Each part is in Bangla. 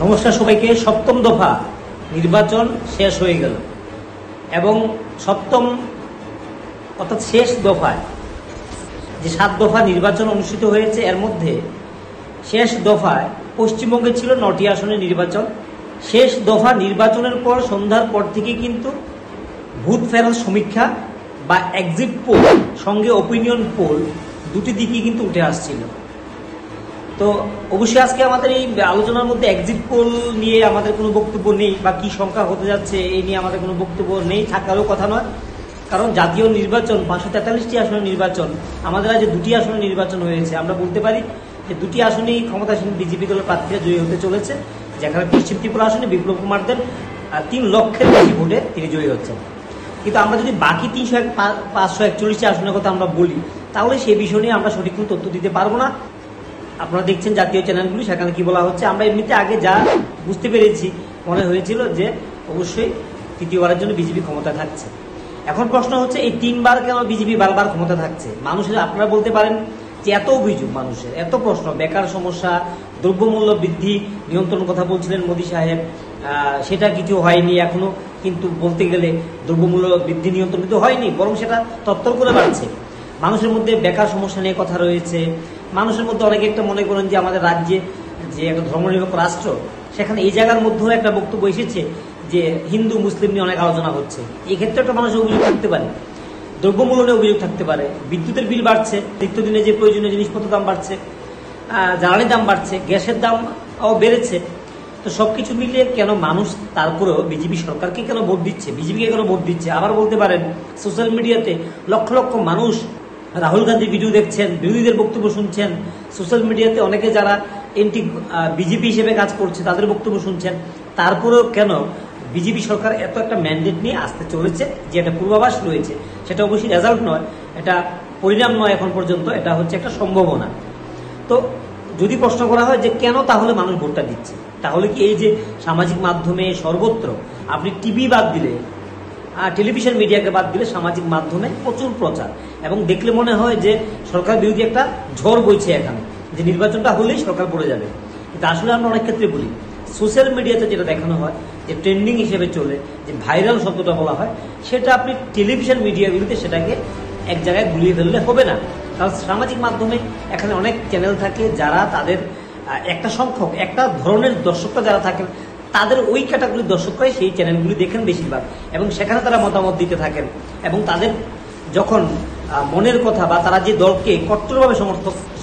নমস্কার সবাইকে। সপ্তম দফা নির্বাচন শেষ হয়ে গেল এবং সপ্তম অর্থাৎ শেষ দফায় যে 7 দফা নির্বাচন অনুষ্ঠিত হয়েছে, এর মধ্যে শেষ দফায় পশ্চিমবঙ্গে ছিল 9টি আসনের নির্বাচন। শেষ দফা নির্বাচনের পর সন্ধ্যার পর থেকে কিন্তু ভূত ফেরার সমীক্ষা বা এক্সিট পোল সঙ্গে ওপিনিয়ন পোল দুটি দিকই কিন্তু উঠে আসছিল। তো অবশ্যই আজকে আমাদের এই আলোচনার মধ্যে এক্সিট পোল নিয়ে আমাদের কোনো বক্তব্য নেই, বা কি সংখ্যা হতে যাচ্ছে এই নিয়ে আমাদের কোনো বক্তব্য নেই, থাকারও কথা নয়। কারণ জাতীয় নির্বাচন 543টি আসনের নির্বাচন, আমাদের আজ 2টি আসনের নির্বাচন হয়েছে। আমরা বলতে পারি যে 2টি আসনেই ক্ষমতাসীন বিজেপি দলের প্রার্থীরা জয়ী হতে চলেছে, যেখানে পশ্চিম ত্রিপুরা আসনে বিপ্লব কুমার দেব 3 লক্ষের বেশি ভোটে তিনি জয়ী হচ্ছেন। কিন্তু আমরা যদি বাকি 541টি আসনের কথা আমরা বলি, তাহলে সেই বিষয় নিয়ে আমরা সঠিক কোনো তথ্য দিতে পারবো না। আপনারা দেখছেন জাতীয় চ্যানেলগুলি, সেখানে কি বলা হচ্ছে আমরা এমনিতে আগে যা বুঝতে পেরেছি, মনে হয়েছিল যে অবশ্যই তৃতীয়বারের জন্য বিজেপি ক্ষমতা থাকছে। এখন প্রশ্ন হচ্ছে এই 3বার কেন বিজেপি বারবার ক্ষমতা থাকছে? মানুষের, আপনারা বলতে পারেন যে এত অভিযোগ, মানুষের এত প্রশ্ন, বেকার সমস্যা, দ্রব্যমূল্য বৃদ্ধি নিয়ন্ত্রণ কথা বলছিলেন মোদী সাহেব, সেটা কিছু হয়নি এখনো। কিন্তু বলতে গেলে দ্রব্যমূল্য বৃদ্ধি নিয়ন্ত্রণ কিন্তু হয়নি, বরং সেটা তত্তর করে বাড়ছে। মানুষের মধ্যে বেকার সমস্যা নিয়ে কথা রয়েছে। মানুষের মধ্যে অনেকে একটা মনে করেন যে আমাদের রাজ্যে যে একটা ধর্মনিরপেক্ষ রাষ্ট্র, সেখানে এই জায়গার মধ্যেও একটা বক্তব্য এসেছে যে হিন্দু মুসলিম নিয়ে অনেক আলোচনা হচ্ছে। এই ক্ষেত্রে একটা মানুষের অভিযোগ থাকতে পারে, দ্রব্যমূল্য নিয়ে অভিযোগ থাকতে পারে, বিদ্যুতের বিল বাড়ছে, নিত্যদিনে যে প্রয়োজনীয় জিনিসপত্রের দাম বাড়ছে, জ্বালানির দাম বাড়ছে, গ্যাসের দামও বেড়েছে। তো সবকিছু মিলিয়ে কেন মানুষ তারপরেও বিজেপি সরকারকে কেন ভোট দিচ্ছে, বিজেপিকে কেন ভোট দিচ্ছে? আবার বলতে পারেন সোশ্যাল মিডিয়াতে লক্ষ লক্ষ মানুষ রাহুল গান্ধীর ভিডিও দেখছেন, বিরোধীদের বক্তব্য শুনছেন, সোশ্যাল মিডিয়াতে অনেকে যারা এন্টি বিজেপি হিসেবে কাজ করছে তাদের বক্তব্য শুনছেন। তারপরেও কেন বিজেপি সরকার এত একটা ম্যান্ডেট নিয়ে আসতে চলেছে, যে একটা পূর্বাভাস রয়েছে, সেটা অবশ্যই রেজাল্ট নয়, এটা পরিণাম নয় এখন পর্যন্ত, এটা হচ্ছে একটা সম্ভাবনা। তো যদি প্রশ্ন করা হয় যে কেন তাহলে মানুষ ভোটটা দিচ্ছে, তাহলে কি এই যে সামাজিক মাধ্যমে সর্বত্র, আপনি টিভি বাদ দিলে, টেলিভিশন মিডিয়াকে বাদ দিলে সামাজিক মাধ্যমে প্রচুর প্রচার, এবং দেখলে মনে হয় যে সরকার বিরোধী একটা ঝড় বইছে এখানে, যে নির্বাচনটা হলেই সরকার পড়ে যাবে। কিন্তু আসলে আমরা অনেক ক্ষেত্রে বলি, সোশ্যাল মিডিয়াতে যেটা দেখানো হয়, যে ট্রেন্ডিং হিসেবে চলে, যে ভাইরাল শব্দটা বলা হয়, সেটা আপনি টেলিভিশন মিডিয়াগুলিতে সেটাকে এক জায়গায় গুলিয়ে ফেললে হবে না। কারণ সামাজিক মাধ্যমে এখানে অনেক চ্যানেল থাকে, যারা তাদের একটা সংখ্যক, একটা ধরনের দর্শকরা যারা থাকেন, তাদের ওই ক্যাটাগরির দর্শকরাই সেই চ্যানেলগুলি দেখেন বেশিরভাগ, এবং সেখানে তারা মতামত দিতে থাকেন। এবং তাদের যখন মনের কথা, বা তারা যে দলকে কট্টরভাবে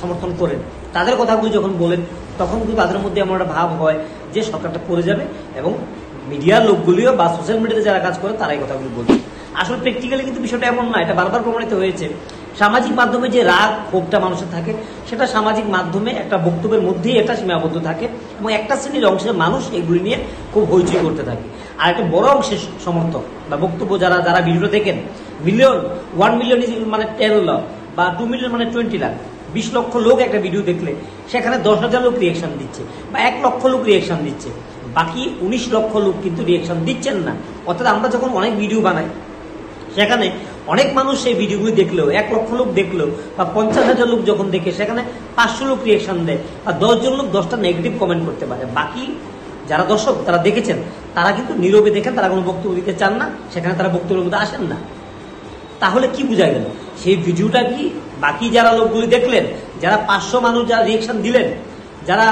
সমর্থন করেন, তাদের কথাগুলি যখন বলেন, তখন কিন্তু তাদের মধ্যে এমন একটা ভাব হয় যে সরকারটা পড়ে যাবে, এবং মিডিয়ার লোকগুলিও বা সোশ্যাল মিডিয়াতে যারা কাজ করে তারা এই কথাগুলি বলবে। আসলে প্র্যাকটিক্যালি কিন্তু বিষয়টা এমন না, এটা বারবার প্রমাণিত হয়েছে। সামাজিক মাধ্যমে যে রাগ ক্ষোভটা মানুষের থাকে, সেটা সামাজিক মাধ্যমে একটা বক্তব্যের মধ্যেই এটা সীমাবদ্ধ থাকে, এবং একটা শ্রেণীর অংশের মানুষ এগুলি নিয়ে খুব হইচই করতে থাকে। আর একটা বড় অংশের সমর্থক বা বক্তব্য যারা ভিডিও দেখেন, 1 মিলিয়ন মানে 10 লাখ, বা 2 মিলিয়ন মানে 20 লাখ, 20 লক্ষ লোক একটা ভিডিও দেখলে সেখানে 10,000 লোক রিয়েকশন দিচ্ছে, বা 1 লক্ষ লোক রিয়েকশন দিচ্ছে, বাকি 19 লক্ষ লোক কিন্তু রিয়েকশন দিচ্ছেন না। অর্থাৎ আমরা যখন অনেক ভিডিও বানাই, সেখানে অনেক মানুষ সেই ভিডিওগুলি দেখলেও, 1 লক্ষ লোক দেখলেও, বা 50,000 লোক যখন দেখে, সেখানে 500 লোক রিয়েকশন দেয়, আর 10 জন লোক 10টা নেগেটিভ কমেন্ট করতে পারে। বাকি যারা দর্শক, তারা দেখেছেন, তারা কিন্তু নীরবে দেখেন, তারা কোনো বক্তব্য দিতে চান না, সেখানে তারা বক্তব্যের মধ্যে আসেন না। তাহলে কি বোঝা গেল? সেই ভিডিওটা কি বাকি যারা লোকগুলি দেখলেন, যারা 500 মানুষ যারা রিয়েকশন দিলেন, যারা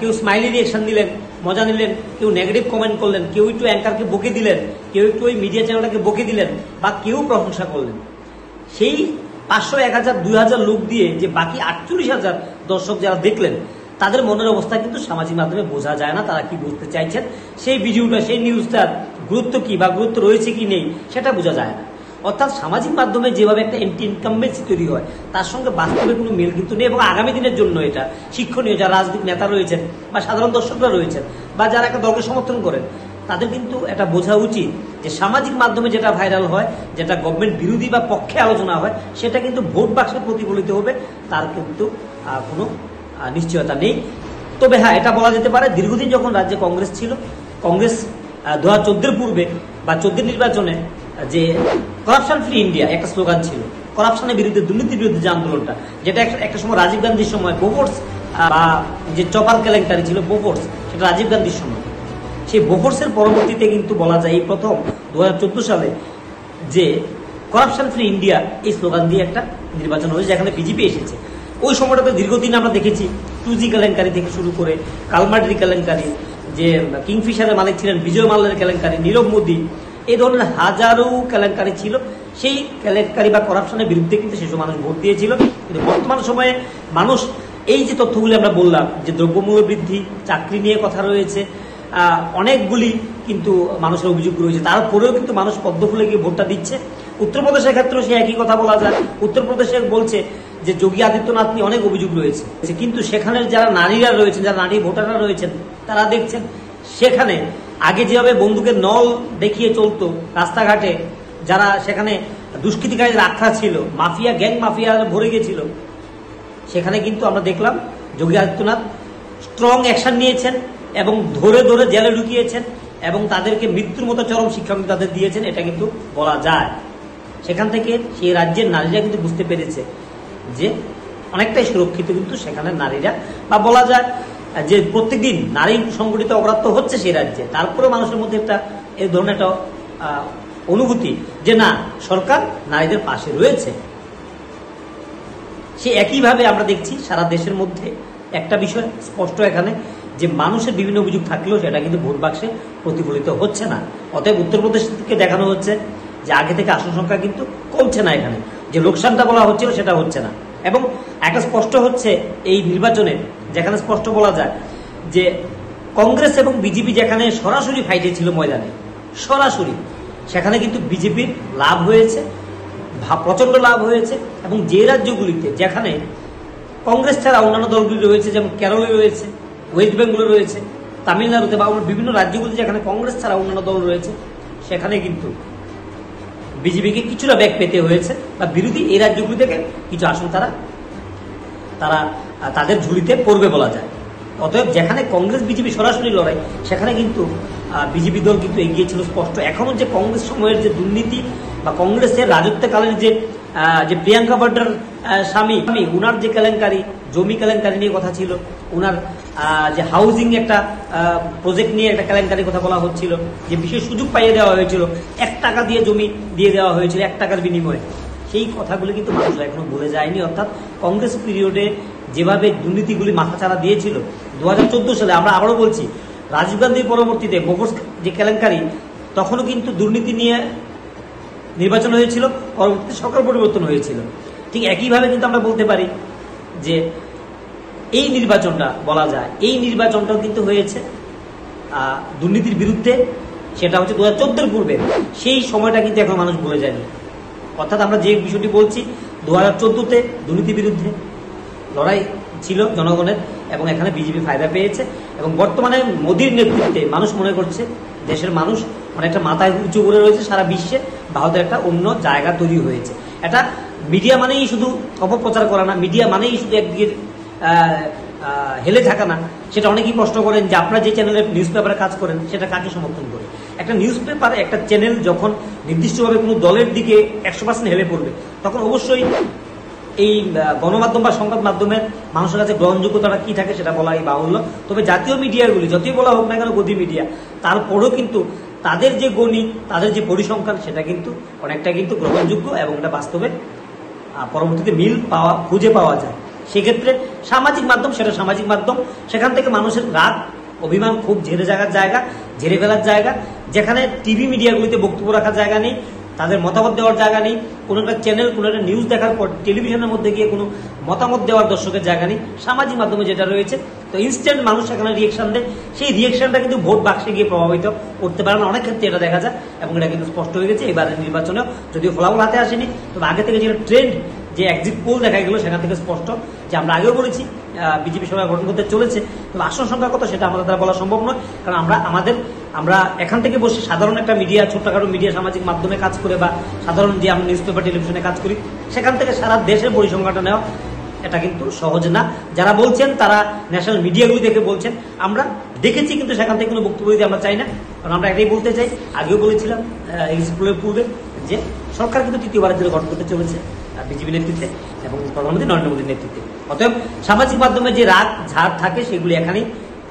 কেউ স্মাইলি রিয়েকশন দিলেন, মজা নিলেন, কেউ নেগেটিভ কমেন্ট করলেন, কেউ একটু অ্যাঙ্কারকে বকে দিলেন, কেউ একটু ওই মিডিয়া চ্যানেলটাকে বকে দিলেন, বা কেউ প্রশংসা করলেন, সেই 500, 1000, 2000 লোক দিয়ে যে বাকি 48,000 দর্শক যারা দেখলেন, তাদের মনের অবস্থা কিন্তু সামাজিক মাধ্যমে বোঝা যায় না, তারা কি বুঝতে চাইছেন, সেই ভিডিওটা, সেই নিউজটার গুরুত্ব কি, বা গুরুত্ব রয়েছে কি নেই, সেটা বোঝা যায় না। অর্থাৎ সামাজিক মাধ্যমে যেভাবে একটা এন্টি ইনকামবেন্সি তৈরি হয়, তার সঙ্গে বাস্তবে কোনো মিল কিন্তু নেই, এবং আগামী দিনের জন্য এটা শিক্ষণীয়। যারা রাজনৈতিক নেতা রয়েছেন, বা সাধারণ দর্শকরা রয়েছেন, বা যারা একটা দলকে সমর্থন করেন, তাদের কিন্তু এটা বোঝা উচিত যে সামাজিক মাধ্যমে যেটা ভাইরাল হয়, যেটা গভর্নমেন্ট বিরোধী বা পক্ষে আলোচনা হয়, সেটা কিন্তু ভোট বাক্সে প্রতিফলিত হবে, তার কিন্তু কোনো নিশ্চয়তা নেই। তবে হ্যাঁ, এটা বলা যেতে পারে, দীর্ঘদিন যখন রাজ্যে কংগ্রেস ছিল, কংগ্রেস 2014 পূর্বে বা 14 নির্বাচনে যে করাপশন ফ্রি ইন্ডিয়া একটা স্লোগান ছিল, করাপশনের বিরুদ্ধে, দুর্নীতির বিরুদ্ধে যে আন্দোলনটা, যেটা একটা সময় রাজীব গান্ধীর সময় বোফোর্স বা যে চপার কেলেঙ্কারি ছিল বোফোর্স, সেটা রাজীব গান্ধীর সময়। সেই বোফোর্সের পরবর্তীতে কিন্তু বলা যায় এই প্রথম 2014 সালে যে করাপশন ফ্রি ইন্ডিয়া এই স্লোগান দিয়ে একটা নির্বাচন হয়েছে, যেখানে বিজেপি এসেছে। ওই সময়টাতে দীর্ঘদিন আমরা দেখেছি 2G কেলেঙ্কারি থেকে শুরু করে কালমার্ডি কেলেঙ্কারি, যে কিংফিশারের মালিক ছিলেন বিজয় মাল্যের কেলেঙ্কারি, নীরব মোদী, এই ধরনের হাজারো কেলেঙ্কারি ছিল। সেই কেলেঙ্কারি বা করাপশনের বিরুদ্ধে কিন্তু সেসব মানুষ ভোট দিয়েছিল। কিন্তু বর্তমান সময়ে মানুষ এই যে তথ্যগুলি আমরা বললাম, যে দ্রব্যমূল্য বৃদ্ধি, চাকরি নিয়ে কথা রয়েছে, অনেকগুলি কিন্তু মানুষের অভিযোগ রয়েছে, তারপরেও কিন্তু মানুষ পদ্ম ফুলে গিয়ে ভোটটা দিচ্ছে। উত্তরপ্রদেশের ক্ষেত্রেও সে একই কথা বলা যায়। উত্তরপ্রদেশে বলছে যে যোগী আদিত্যনাথ নিয়ে অনেক অভিযোগ রয়েছে, কিন্তু সেখানে যারা নারীরা রয়েছেন, যারা নারী ভোটাররা রয়েছেন, তারা দেখছেন সেখানে আগে যেভাবে বন্দুকের নল দেখিয়ে চলতো রাস্তাঘাটে, যারা সেখানে দুষ্কৃতিকারীদের আখ্যা ছিল, মাফিয়া গ্যাং মাফিয়া ভরে গেছিল, সেখানে কিন্তু আমরা দেখলাম যোগী আদিত্যনাথ স্ট্রং অ্যাকশন নিয়েছেন এবং ধরে ধরে জেলে ঢুকিয়েছেন এবং তাদেরকে মৃত্যুর মতো চরম শিক্ষা তাদের দিয়েছেন, এটা কিন্তু বলা যায়। সেখান থেকে সেই রাজ্যের নারীরা কিন্তু বুঝতে পেরেছে যে অনেকটাই সুরক্ষিত কিন্তু সেখানে নারীরা, বা বলা যায় যে প্রত্যেকদিন নারী সংগঠিত অপরাধ তো হচ্ছে সেই রাজ্যে, তারপরে মানুষের মধ্যে একটা এই ধরনের একটা অনুভূতি যে না, সরকার নারীদের পাশে রয়েছে। সে একইভাবে আমরা দেখছি সারা দেশের মধ্যে একটা বিষয় স্পষ্ট এখানে, যে মানুষের বিভিন্ন অভিযোগ থাকলেও সেটা কিন্তু ভোট বাক্সে প্রতিফলিত হচ্ছে না। অতএব উত্তরপ্রদেশকে দেখানো হচ্ছে যে আগে থেকে আসন সংখ্যা কিন্তু কমছে না, এখানে যে লোকসানটা বলা হচ্ছিল সেটা হচ্ছে না। এবং একটা স্পষ্ট হচ্ছে এই নির্বাচনে, যেখানে স্পষ্ট বলা যায় যে কংগ্রেস এবং বিজেপি যেখানে সরাসরি ফাইটে ছিল ময়দানে, সরাসরি, সেখানে কিন্তু বিজেপির লাভ হয়েছে, প্রচন্ড লাভ হয়েছে। এবং যে রাজ্যগুলিতে যেখানে কংগ্রেস ছাড়া অন্যান্য দলগুলি রয়েছে, যেমন কেরলে রয়েছে, ওয়েস্ট বেঙ্গলে রয়েছে, তামিলনাড়ুতে বা বিভিন্ন রাজ্যগুলিতে যেখানে কংগ্রেস ছাড়া অন্যান্য দল রয়েছে, সেখানে কিন্তু বিজেপিকে কিছুটা ব্যাক পেতে হয়েছে, বা বিরোধী এই রাজ্যগুলি থেকে কিছু আসন তারা তাদের ঝুলিতে পড়বে বলা যায়। অতএব যেখানে কংগ্রেস বিজেপি সরাসরি লড়াই, সেখানে কিন্তু বিজেপি দল কিন্তু এগিয়ে ছিল স্পষ্ট। এখনো যে কংগ্রেস সময়ের যে দুর্নীতি বা কংগ্রেসের রাজত্বকালের যে প্রিয়াঙ্কা বাড্রার স্বামী, উনার যে কেলেঙ্কারি, জমি কেলেঙ্কারি নিয়ে কথা ছিল, উনার যে হাউজিং একটা প্রজেক্ট নিয়ে একটা কেলেঙ্কারি কথা বলা হচ্ছিল, যে বিশেষ সুযোগ পাইয়ে দেওয়া হয়েছিল, 1 টাকা দিয়ে জমি দিয়ে দেওয়া হয়েছিল 1 টাকার বিনিময়ে, সেই কথাগুলো কিন্তু মানুষ এখনো ভুলে যায়নি। অর্থাৎ কংগ্রেস পিরিয়ডে যেভাবে দুর্নীতিগুলি মাথাচাড়া দিয়েছিল, 2014 সালে আমরা আবারও বলছি, রাজীব গান্ধীর পরবর্তীতে বোফোর্স যে কেলেঙ্কারি, তখনও কিন্তু দুর্নীতি নিয়ে নির্বাচন হয়েছিল, পরবর্তীতে সরকার পরিবর্তন হয়েছিল। ঠিক একইভাবে কিন্তু আমরা বলতে পারি যে এই নির্বাচনটা বলা যায়, এই নির্বাচনটাও কিন্তু হয়েছে দুর্নীতির বিরুদ্ধে, সেটা হচ্ছে 2014 পূর্বে। সেই সময়টা কিন্তু এখন মানুষ ভুলে যায়নি। অর্থাৎ আমরা যে বিষয়টি বলছি, 2014-তে দুর্নীতির বিরুদ্ধে লড়াই ছিল জনগণের, এবং এখানে বিজেপি ফায়দা পেয়েছে। এবং বর্তমানে মোদীর নেতৃত্বে মানুষ মনে করছে, দেশের মানুষ অনেকটা মাথায় উঁচু করে রয়েছে, সারা বিশ্বে ভারতের একটা অন্য জায়গা তৈরি হয়েছে। এটা মিডিয়া মানেই শুধু অপপ্রচার করা না, মিডিয়া মানেই শুধু একদিকে হেলে থাকা না। সেটা অনেকেই প্রশ্ন করেন যে আপনারা যে চ্যানেলে নিউজ পেপারে কাজ করেন, সেটা কাকে সমর্থন করে? একটা নিউজ পেপার, একটা চ্যানেল যখন নির্দিষ্টভাবে কোনো দলের দিকে 100% হেলে পড়বে, তখন অবশ্যই এই গণমাধ্যম বা সংবাদ মাধ্যমের মানুষের কাছে গ্রহণযোগ্যতাটা কি থাকে সেটা বলাই বাহুল্য। তবে জাতীয় মিডিয়াগুলি যতই বলা হোক না কেন গদি মিডিয়া, তারপরেও কিন্তু তাদের যে গণিত, তাদের যে পরিসংখ্যান, সেটা কিন্তু অনেকটা কিন্তু গ্রহণযোগ্য এবং এটা বাস্তবে পরবর্তীতে মিল খুঁজে পাওয়া যায়। সেক্ষেত্রে সামাজিক মাধ্যম, সেটা সামাজিক মাধ্যম, সেখান থেকে মানুষের রাগ, অভিমান, খুব ঝেড়ে ফেলার জায়গা, যেখানে টিভি মিডিয়াগুলিতে বক্তব্য রাখার জায়গা নেই, তাদের মতামত দেওয়ার জায়গা নেই, কোনো একটা চ্যানেল, কোনো একটা নিউজ দেখার পর টেলিভিশনের মধ্যে গিয়ে কোনো মতামত দেওয়ার দর্শকের জায়গা নেই। সামাজিক মাধ্যমে যেটা রয়েছে, তো ইনস্ট্যান্ট মানুষ সেখানে রিয়েকশন দেয়, সেই রিয়েকশনটা কিন্তু ভোট বাক্সে গিয়ে প্রভাবিত করতে পারে না। অনেক ক্ষেত্রে এটা দেখা যায় এবং এটা কিন্তু স্পষ্ট হয়ে গেছে এবারের নির্বাচনেও। যদিও ফলাফল হাতে আসেনি, তবে আগে থেকে যেটা ট্রেন্ড, যে এক্সিট পোল দেখা গেল, সেখান থেকে স্পষ্ট যে আমরা আগেও বলেছি বিজেপি সরকার গঠন করতে চলেছে, তবে আসন সংখ্যা কত সেটা আমাদের দ্বারা বলা সম্ভব নয়। কারণ আমরা এখান থেকে বসে সাধারণ একটা মিডিয়া, ছোটখাটো মিডিয়া, সামাজিক মাধ্যমে কাজ করে, বা সাধারণ যে আমরা নিউজ পেপার, টেলিভিশনে কাজ করি, সেখান থেকে সারা দেশের পরিসংখ্যানটা নেওয়া এটা কিন্তু সহজ না। যারা বলছেন তারা ন্যাশনাল মিডিয়াগুলি দেখে বলছেন, আমরা দেখেছি, কিন্তু সেখান থেকে কোনো বক্তব্য দিতে আমরা চাই না। কারণ আমরা এটাই বলতে চাই, আগেও বলেছিলাম এক্সিট পোলের পূর্বে, যে সরকার কিন্তু তৃতীয়বারের জন্য গঠন করতে চলেছে বিজেপি নেতৃত্বে এবং প্রধানমন্ত্রী নরেন্দ্র মোদীর নেতৃত্বে। অতএব সামাজিক মাধ্যমে যে রাগ ঝাড় থাকে, সেগুলি এখানেই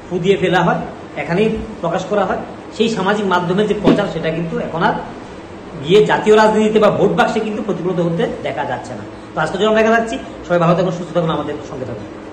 ফুদিয়ে ফেলা হয়। এখানেই প্রকাশ করা হয়। সেই সামাজিক মাধ্যমের যে প্রচার সেটা কিন্তু এখন আর গিয়ে জাতীয় রাজনীতিতে বা ভোট বাক্সে কিন্তু প্রতিফলিত হতে দেখা যাচ্ছে না। তো আজকের জন্য দেখা যাচ্ছি, সবাই ভালো থাকুন, সুস্থ থাকুন, আমাদের সঙ্গে থাকুন।